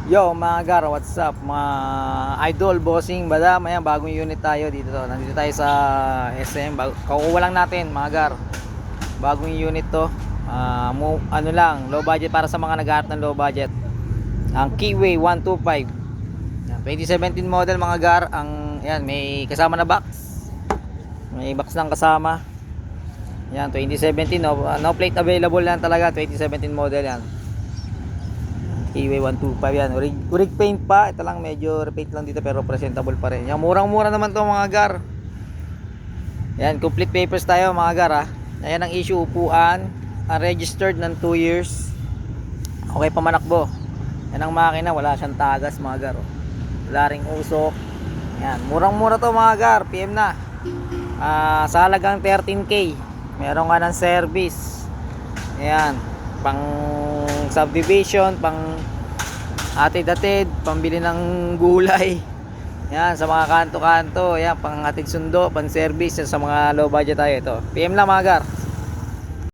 Yo mga gar, what's up mga idol, bossing, badam. Ayan, bagong unit tayo dito to. Nandito tayo sa SM. Kukuha lang natin mga gar. Bagong unit to. Ano lang, low budget para sa mga naghahanap ng low budget. Ang Keyway 125. Yan, 2017 model mga gar. Yan, may kasama na box. May box lang kasama. Yan, 2017. No plate available lang talaga. 2017 model yan. Keyway 125 yan. Urig paint pa. Ito lang, medyo repaint lang dito pero presentable pa rin. Yan, murang-mura naman to mga gar. Yan, complete papers tayo mga gar ha. Ayan ang issue, upuan. Unregistered ng 2 years. Okay pa manakbo. Yan ang makina, wala siyang tagas mga gar. Wala ring usok. Yan, murang-mura to mga gar. PM na. Sa halagang 13K. Meron ka ng service. Ayan, pang subdivision, pang atid-atid, pambili ng gulay. Yan, sa mga kanto-kanto. Yan, pang atid sundo, pang service. Yan, sa mga low budget tayo ito. PM lang mga gar.